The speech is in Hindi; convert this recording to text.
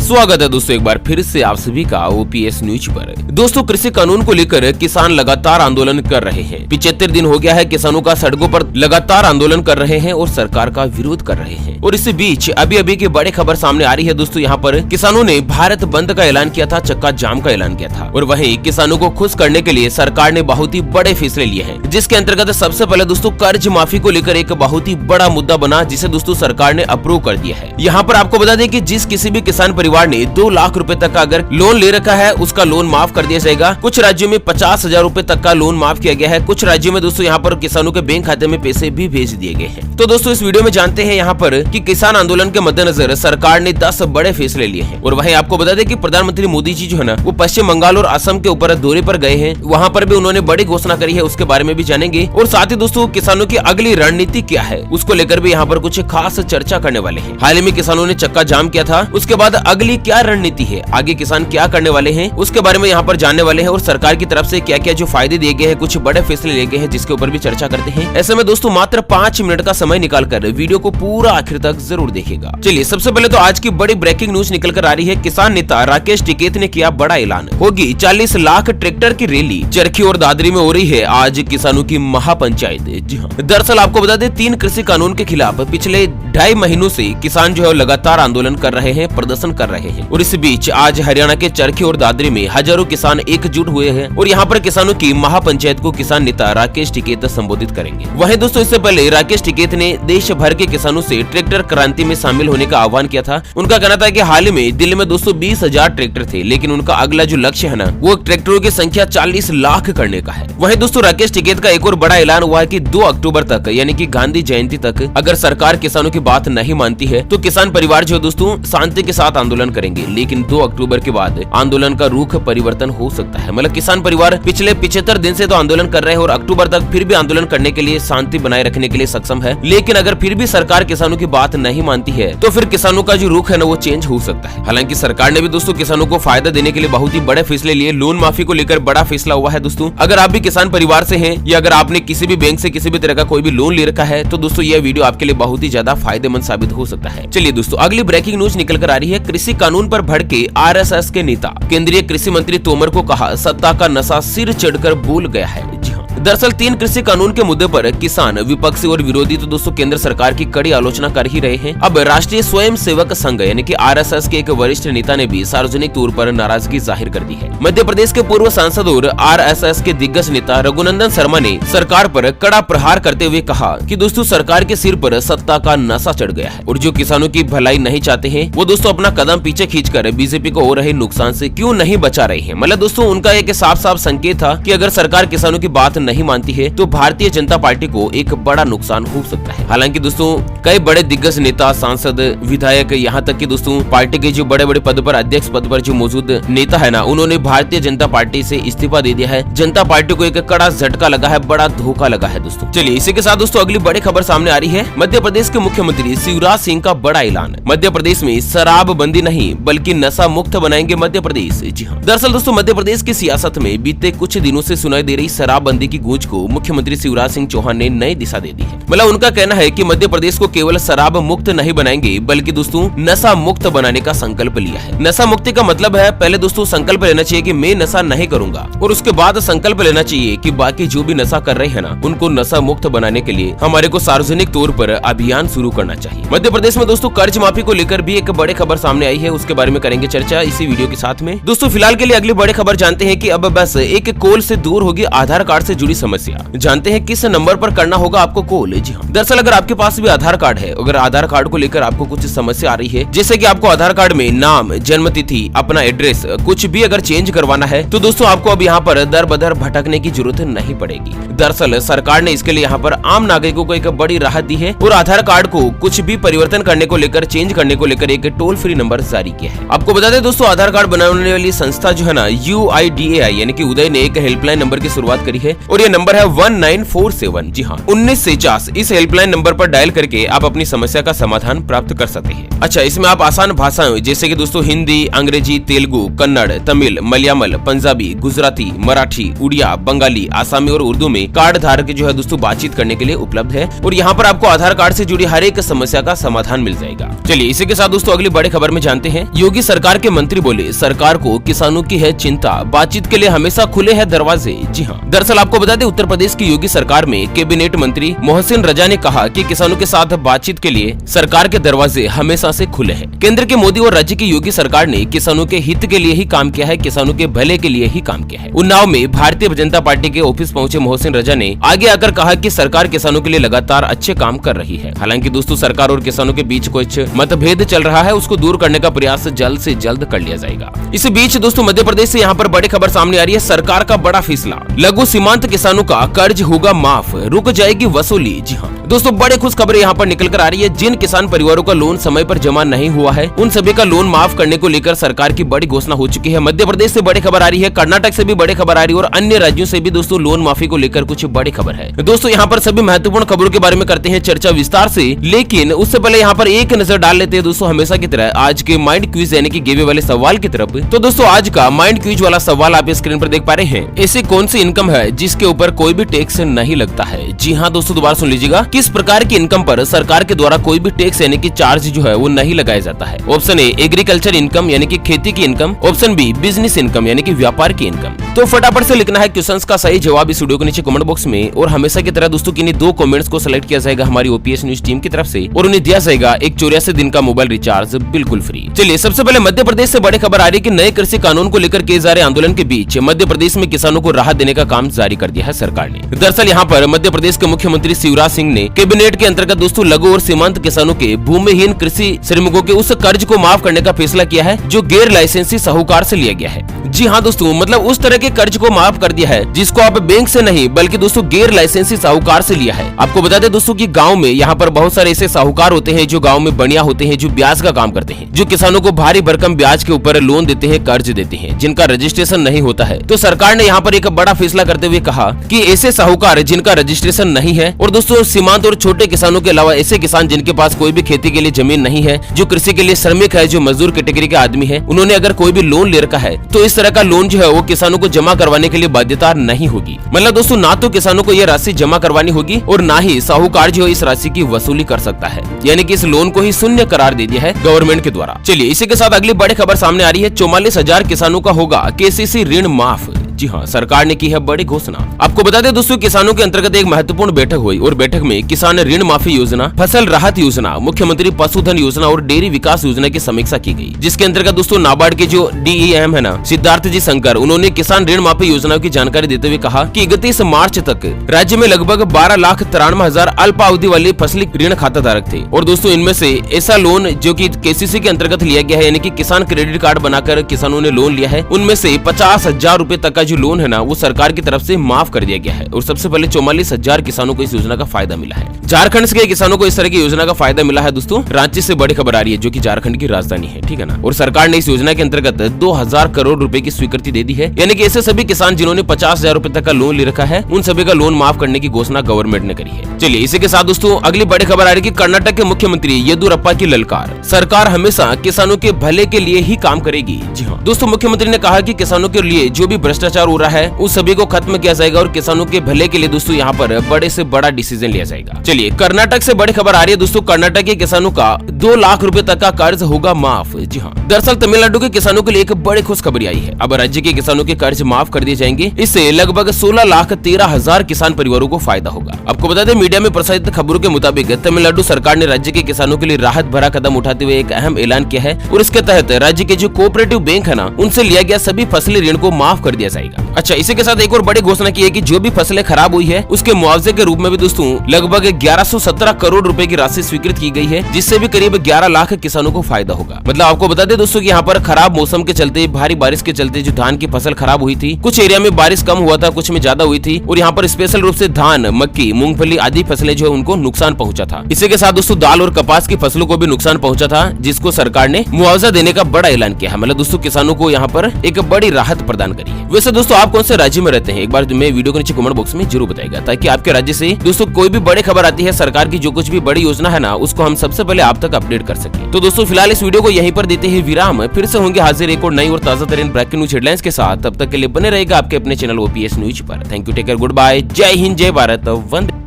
स्वागत है दोस्तों एक बार फिर से आप सभी का ओपीएस न्यूज पर। दोस्तों कृषि कानून को लेकर किसान लगातार आंदोलन कर रहे हैं। 75 दिन हो गया है किसानों का सड़कों पर लगातार आंदोलन कर रहे हैं और सरकार का विरोध कर रहे हैं। और इसी बीच अभी की बड़ी खबर सामने आ रही है दोस्तों, यहाँ पर किसानों ने भारत बंद का ऐलान किया था, चक्का जाम का ऐलान किया था। और वहीं किसानों को खुश करने के लिए सरकार ने बहुत ही बड़े फैसले लिए हैं, जिसके अंतर्गत सबसे पहले दोस्तों कर्ज माफी को लेकर एक बहुत ही बड़ा मुद्दा बना, जिसे दोस्तों सरकार ने अप्रूव कर दिया है। यहाँ पर आपको बता दें कि जिस किसी भी किसान परिवार ने 2 लाख रुपए तक का अगर लोन ले रखा है, उसका लोन माफ कर दिया जाएगा। कुछ राज्यों में 50,000 रुपए तक का लोन माफ किया गया है। कुछ राज्यों में दोस्तों यहाँ पर किसानों के बैंक खाते में पैसे भी भेज दिए गए हैं। तो दोस्तों इस वीडियो में जानते हैं यहाँ पर कि किसान आंदोलन के मद्देनजर सरकार ने 10 बड़े फैसले लिए हैं। और वहीं आपको बता दें कि प्रधानमंत्री मोदी जी जो है ना, वो पश्चिम बंगाल और असम के ऊपर दौरे पर गए हैं। वहाँ पर भी उन्होंने बड़ी घोषणा करी है, उसके बारे में भी जानेंगे। और साथ ही दोस्तों किसानों की अगली रणनीति क्या है, उसको लेकर भी यहाँ पर कुछ खास चर्चा करने वाले हैं। हाल ही में किसानों ने चक्का जाम किया था, उसके बाद अगली क्या रणनीति है, आगे किसान क्या करने वाले हैं, उसके बारे में यहाँ पर जानने वाले हैं। और सरकार की तरफ से क्या क्या जो फायदे दिए गए हैं, कुछ बड़े फैसले लिए गए हैं, जिसके ऊपर भी चर्चा करते हैं। ऐसे में दोस्तों मात्र 5 मिनट का समय निकालकर वीडियो को पूरा आखिर तक जरूर देखिएगा। चलिए सबसे पहले तो आज की बड़ी ब्रेकिंग न्यूज निकल कर आ रही है। किसान नेता राकेश टिकैत ने किया बड़ा ऐलान, होगी 40 लाख ट्रैक्टर की रैली। चरखी और दादरी में हो रही है आज किसानों की महापंचायत। जी हाँ, दरअसल आपको बता दें 3 कृषि कानून के खिलाफ पिछले 2.5 महीनों से किसान जो है लगातार आंदोलन कर रहे हैं, प्रदर्शन कर रहे हैं। और इस बीच आज हरियाणा के चरखी और दादरी में हजारों किसान एकजुट हुए हैं और यहाँ पर किसानों की महापंचायत को किसान नेता राकेश टिकैत संबोधित करेंगे। वहीं दोस्तों इससे पहले राकेश टिकैत ने देश भर के किसानों से ट्रैक्टर क्रांति में शामिल होने का आह्वान किया था। उनका कहना था कि हाल ही में दिल्ली में दोस्तों 20,000 ट्रैक्टर थे, लेकिन उनका अगला जो लक्ष्य है ना, वो ट्रैक्टरों की संख्या 40 लाख करने का है। वहीं दोस्तों राकेश टिकैत का एक और बड़ा ऐलान हुआ है कि 2 अक्टूबर तक यानी कि गांधी जयंती तक अगर सरकार किसानों की बात नहीं मानती है तो किसान परिवार जो दोस्तों शांति के साथ आंदोलन करेंगे। लेकिन 2 अक्टूबर के बाद आंदोलन का रुख परिवर्तन हो सकता है। मतलब किसान परिवार पिछले 75 दिन से तो आंदोलन कर रहे हैं और अक्टूबर तक फिर भी आंदोलन करने के लिए, शांति बनाए रखने के लिए सक्षम है। लेकिन अगर फिर भी सरकार किसानों की बात नहीं मानती है तो फिर किसानों का जो रुख है ना, वो चेंज हो सकता है। हालांकि सरकार ने भी दोस्तों किसानों को फायदा देने के लिए बहुत ही बड़े फैसले लिए। लोन माफी को लेकर बड़ा फैसला हुआ है दोस्तों। अगर आप भी किसान परिवार से हैं या अगर आपने किसी भी बैंक से किसी भी तरह का कोई भी लोन ले रखा है तो दोस्तों यह वीडियो आपके लिए बहुत ही ज्यादा फायदेमंद साबित हो सकता है। चलिए दोस्तों अगली ब्रेकिंग न्यूज निकल कर आ रही है। कृषि कानून पर भड़के आरएसएस के नेता, केंद्रीय कृषि मंत्री तोमर को कहा सत्ता का नशा सिर चढ़कर भूल गया है। जी हाँ, दरअसल 3 कृषि कानून के मुद्दे पर किसान, विपक्षी और विरोधी तो दोस्तों केंद्र सरकार की कड़ी आलोचना कर ही रहे हैं। अब राष्ट्रीय स्वयं सेवक संघ यानी कि आरएसएस के एक वरिष्ठ नेता ने भी सार्वजनिक तौर पर नाराजगी जाहिर कर दी है। मध्य प्रदेश के पूर्व सांसद और आरएसएस के दिग्गज नेता रघुनंदन शर्मा ने सरकार पर कड़ा प्रहार करते हुए कहा कि दोस्तों सरकार के सिर पर सत्ता का नशा चढ़ गया है और जो किसानों की भलाई नहीं चाहते हैं वो दोस्तों अपना कदम पीछे खींचकर बीजेपी को हो रहे नुकसान से क्यों नहीं बचा रहे हैं। मतलब दोस्तों उनका एक साफ संकेत था कि अगर सरकार किसानों की बात नहीं मानती है तो भारतीय जनता पार्टी को एक बड़ा नुकसान हो सकता है। हालांकि दोस्तों कई बड़े दिग्गज नेता, सांसद, विधायक, यहाँ तक कि दोस्तों पार्टी के जो बड़े पद पर, अध्यक्ष पद पर जो मौजूद नेता है ना, उन्होंने भारतीय जनता पार्टी से इस्तीफा दे दिया है। जनता पार्टी को एक कड़ा झटका लगा है, बड़ा धोखा लगा है दोस्तों। चलिए इसी के साथ दोस्तों अगली बड़ी खबर सामने आ रही है। मध्य प्रदेश के मुख्यमंत्री शिवराज सिंह का बड़ा ऐलान, मध्य प्रदेश में शराब बंदी नहीं बल्कि नशा मुक्त बनाएंगे मध्य प्रदेश। जी हाँ, दरअसल दोस्तों मध्य प्रदेश की सियासत में बीते कुछ दिनों से सुनाई दे रही शराबबंदी की गूंज को मुख्यमंत्री शिवराज सिंह चौहान ने नई दिशा दे दी है। मतलब उनका कहना है कि मध्य प्रदेश को केवल शराब मुक्त नहीं बनाएंगे बल्कि दोस्तों नशा मुक्त बनाने का संकल्प लिया है। नशा मुक्ति का मतलब है पहले दोस्तों संकल्प लेना चाहिए कि मैं नशा नहीं करूंगा और उसके बाद संकल्प लेना चाहिए कि बाकी जो भी नशा कर रहे हैं ना, उनको नशा मुक्त बनाने के लिए हमारे को सार्वजनिक तौर पर अभियान शुरू करना चाहिए। मध्य प्रदेश में दोस्तों कर्ज माफी को लेकर भी एक बड़ी खबर सामने आई है, उसके बारे में करेंगे चर्चा इसी वीडियो के साथ में। दोस्तों फिलहाल के लिए अगली बड़ी खबर जानते हैं कि अब बस एक कॉल से दूर होगी आधार कार्ड से जुड़ी समस्या। जानते हैं किस नंबर पर करना होगा आपको कॉल। जी हाँ, दरअसल अगर आपके पास भी आधार कार्ड है, अगर आधार कार्ड को लेकर आपको कुछ समस्या आ रही है, जैसे कि आपको आधार कार्ड में नाम, जन्म तिथि, अपना एड्रेस कुछ भी अगर चेंज करवाना है तो दोस्तों आपको अब यहाँ पर दर बदर भटकने की जरूरत नहीं पड़ेगी। दरअसल सरकार ने इसके लिए यहाँ पर आम नागरिकों को एक बड़ी राहत दी है और आधार कार्ड को कुछ भी परिवर्तन करने को लेकर, चेंज करने को लेकर एक टोल फ्री नंबर जारी किया है। आपको बता दें दोस्तों आधार कार्ड बनाने वाली संस्था जो है ना UIDAI यानी कि उदय ने एक हेल्पलाइन नंबर की शुरुआत करी है और ये नंबर है 1947। जी हाँ, 1950 इस हेल्पलाइन नंबर पर डायल करके आप अपनी समस्या का समाधान प्राप्त कर सकते हैं। अच्छा, इसमें आप आसान भाषाएं जैसे कि दोस्तों हिंदी, अंग्रेजी, तेलुगु, कन्नड़, तमिल, मलयालम, पंजाबी, गुजराती, मराठी, उड़िया, बंगाली, आसामी और उर्दू में कार्ड धारक जो है दोस्तों बातचीत करने के लिए उपलब्ध है और यहाँ पर आपको आधार कार्ड से जुड़ी हर एक समस्या का समाधान मिल जाएगा। चलिए इसी के साथ दोस्तों अगली बड़ी खबर में जानते हैं। योगी सरकार के मंत्री बोले, सरकार को किसानों की है चिंता, बातचीत के लिए हमेशा खुले हैं दरवाजे। जी हाँ, दरअसल आपको बता दें उत्तर प्रदेश की योगी सरकार में कैबिनेट मंत्री मोहसिन रजा ने कहा कि किसानों के साथ बातचीत के लिए सरकार के दरवाजे हमेशा से खुले हैं। केंद्र के मोदी और राज्य की योगी सरकार ने किसानों के हित के लिए ही काम किया है, किसानों के भले के लिए ही काम किया है। उन्नाव में भारतीय जनता पार्टी के ऑफिस पहुंचे मोहसिन रजा ने आगे आकर कहा कि सरकार किसानों के लिए लगातार अच्छे काम कर रही है। हालांकि दोस्तों सरकार और किसानों के बीच कुछ मतभेद चल रहा है, उसको दूर करने का प्रयास जल्द से जल्द कर लिया जाएगा। इसी बीच दोस्तों मध्य प्रदेश से यहाँ पर बड़ी खबर सामने आ रही है। सरकार का बड़ा फैसला, लघु सीमांत किसानों का कर्ज होगा माफ, रुक जाएगी वसूली। जी हाँ दोस्तों, बड़े खुश खबरें यहाँ पर निकल कर आ रही है। जिन किसान परिवारों का लोन समय पर जमा नहीं हुआ है उन सभी का लोन माफ करने को लेकर सरकार की बड़ी घोषणा हो चुकी है। मध्य प्रदेश से बड़ी खबर आ रही है, कर्नाटक से भी बड़ी खबर आ रही है और अन्य राज्यों से भी दोस्तों लोन माफी को लेकर कुछ बड़ी खबर है। दोस्तों यहाँ पर सभी महत्वपूर्ण खबरों के बारे में करते हैं चर्चा विस्तार से, लेकिन उससे पहले यहाँ पर एक नजर डाल लेते हैं दोस्तों हमेशा की तरह आज के माइंड क्विज यानी कि गिवे वाले सवाल की तरफ। तो दोस्तों आज का माइंड क्विज वाला सवाल आप स्क्रीन पर देख पा रहे हैं। ऐसी कौन सी इनकम है जिसके ऊपर कोई भी टैक्स नहीं लगता है? जी हाँ दोस्तों, दोबारा सुन लीजिएगा, किस प्रकार की इनकम पर सरकार के द्वारा कोई भी टैक्स यानी कि चार्ज जो है वो नहीं लगाया जाता है? ऑप्शन ए एग्रीकल्चर इनकम यानी कि खेती की income, option B business income यानी कि व्यापार की इनकम। तो फटाफट से लिखना है क्वेश्चंस का सही जवाब इस वीडियो के नीचे कमेंट बॉक्स में और हमेशा की तरह दोस्तों किन्हीं दो कमेंट्स को सिलेक्ट किया जाएगा हमारी ओपीएस न्यूज टीम की तरफ से और उन्हें दिया जाएगा एक 84 दिन का मोबाइल रिचार्ज बिल्कुल फ्री। चलिए सबसे पहले मध्य प्रदेश से बड़ी खबर आ रही है कि नए कृषि कानून को लेकर किए जा रहे आंदोलन के बीच मध्य प्रदेश में किसानों को राहत देने का काम जारी कर दिया है सरकार ने। दरअसल यहाँ पर मध्य प्रदेश के मुख्यमंत्री शिवराज सिंह ने कैबिनेट के अंतर्गत दोस्तों लघु और सीमांत किसानों के भूमिहीन कृषि श्रमिकों के उस कर्ज को माफ करने का फैसला किया है जो गैर लाइसेंसी साहूकार से लिया गया है। जी हाँ दोस्तों, मतलब उस तरह के कर्ज को माफ कर दिया है जिसको आप बैंक से नहीं बल्कि दोस्तों गैर लाइसेंसी साहूकार से लिया है। आपको बता दें दोस्तों कि गांव में यहाँ पर बहुत सारे ऐसे साहूकार होते हैं जो गांव में बढ़िया होते हैं, जो ब्याज का काम करते हैं, जो किसानों को भारी भरकम ब्याज के ऊपर लोन देते हैं, कर्ज देते हैं, जिनका रजिस्ट्रेशन नहीं होता है। तो सरकार ने यहाँ पर एक बड़ा फैसला करते हुए कहा कि ऐसे साहूकार जिनका रजिस्ट्रेशन नहीं है और दोस्तों सीमांत और छोटे किसानों के अलावा ऐसे किसान जिनके पास कोई भी खेती के लिए जमीन नहीं है, जो कृषि के लिए श्रमिक है, जो मजदूर कैटेगरी के आदमी है, उन्होंने अगर कोई भी लोन ले रखा है तो इस तरह का लोन जो है वो किसानों को जमा करवाने के लिए बाध्यता नहीं होगी। मतलब दोस्तों ना तो किसानों को यह राशि जमा करवानी होगी और ना ही साहूकार जो इस राशि की वसूली कर सकता है, यानी कि इस लोन को ही शून्य करार दे दिया है गवर्नमेंट के द्वारा। चलिए इसी के साथ अगली बड़ी खबर सामने आ रही है। 44,000 किसानों का होगा केसीसी ऋण माफ। जी हाँ, सरकार ने की है बड़ी घोषणा। आपको बता दें दोस्तों किसानों के अंतर्गत एक महत्वपूर्ण बैठक हुई और बैठक में किसान ऋण माफी योजना, फसल राहत योजना, मुख्यमंत्री पशुधन योजना और डेयरी विकास योजना की समीक्षा की गई, जिसके अंतर्गत दोस्तों नाबार्ड के जो डीईएम है ना सिद्धार्थ जी शंकर, उन्होंने किसान ऋण माफी योजना की जानकारी देते हुए कहा कि 31 मार्च तक राज्य में लगभग 12,93,000 अल्पावधि वाले फसली ऋण खाता धारक थे और दोस्तों इनमें से ऐसा लोन जो कि केसीसी के अंतर्गत लिया गया है यानी कि किसान क्रेडिट कार्ड बनाकर किसानों ने लोन लिया है, उनमें से 50,000 रूपए तक का जो लोन है ना वो सरकार की तरफ से माफ कर दिया गया है और सबसे पहले 44,000 किसानों को इस योजना का फायदा मिला है। झारखंड के किसानों को इस तरह की योजना का फायदा मिला है। दोस्तों रांची से बड़ी खबर आ रही है जो कि झारखंड की राजधानी है, ठीक है ना, और सरकार ने इस योजना के अंतर्गत 2,000 करोड़ रुपए की स्वीकृति दे दी है, यानी कि ऐसे सभी किसान जिन्होंने 50,000 रूपए तक का लोन ले रखा है उन सभी का लोन माफ करने की घोषणा गवर्नमेंट ने करी है। चलिए इसी के साथ दोस्तों अगली बड़ी खबर आ रही है कि कर्नाटक के मुख्यमंत्री येदुरप्पा की ललकार, सरकार हमेशा किसानों के भले के लिए ही काम करेगी। जी हाँ दोस्तों, मुख्यमंत्री ने कहा कि किसानों के लिए जो भी भ्रष्टाचार हो रहा है उस सभी को खत्म किया जाएगा और किसानों के भले के लिए दोस्तों यहाँ पर बड़े से बड़ा डिसीजन लिया जाएगा। चलिए कर्नाटक से बड़ी खबर आ रही है दोस्तों, कर्नाटक के किसानों का 2 लाख रुपए तक का कर्ज होगा माफ। जी हाँ, दरअसल तमिलनाडु के किसानों के लिए एक बड़ी खुशखबरी आई है। अब राज्य के किसानों के कर्ज माफ कर दिए जाएंगे, इससे लगभग 16,13,000 किसान परिवारों को फायदा होगा। आपको बता दें मीडिया में प्रसारित खबरों के मुताबिक तमिलनाडु सरकार ने राज्य के किसानों के लिए राहत भरा कदम उठाते हुए एक अहम ऐलान किया है और इसके तहत राज्य के जो कोऑपरेटिव बैंक है ना उनसे लिया गया सभी फसली ऋण को माफ कर दिया जाएगा। अच्छा, इसी के साथ एक और बड़ी घोषणा की है कि जो भी फसलें खराब हुई है उसके मुआवजे के रूप में भी दोस्तों लगभग 1117 करोड़ रुपए की राशि स्वीकृत की गई है, जिससे भी करीब 11 लाख किसानों को फायदा होगा। मतलब आपको बता दें दोस्तों कि यहाँ पर खराब मौसम के चलते, भारी बारिश के चलते जो धान की फसल खराब हुई थी, कुछ एरिया में बारिश कम हुआ था, कुछ में ज्यादा हुई थी और यहाँ पर स्पेशल रूप से धान, मक्की, मूंगफली आदि फसलें जो है उनको नुकसान पहुंचा था। इसी के साथ दोस्तों दाल और कपास की फसलों को भी नुकसान पहुंचा था, जिसको सरकार ने मुआवजा देने का बड़ा ऐलान किया है। मतलब दोस्तों किसानों को यहाँ पर एक बड़ी राहत प्रदान करी है। वैसे दोस्तों आप कौन से राज्य में रहते हैं, एक बार मैं वीडियो के नीचे कमेंट बॉक्स में जरूर बताएगा, ताकि आपके राज्य से दोस्तों कोई भी बड़ी खबर आती है, सरकार की जो कुछ भी बड़ी योजना है ना, उसको हम सबसे पहले आप तक अपडेट कर सके। तो दोस्तों फिलहाल इस वीडियो को यहीं पर देते हैं विराम, फिर से होंगे हाजिर एक और नई और ताजा तरीन ब्रेकिंग न्यूज हेडलाइंस के साथ। तब तक के लिए बने रहेगा आपके अपने चैनल ओपीएस न्यूज पर। Thank you, take care, good bye, जय हिंद, जय भारत, वंदे।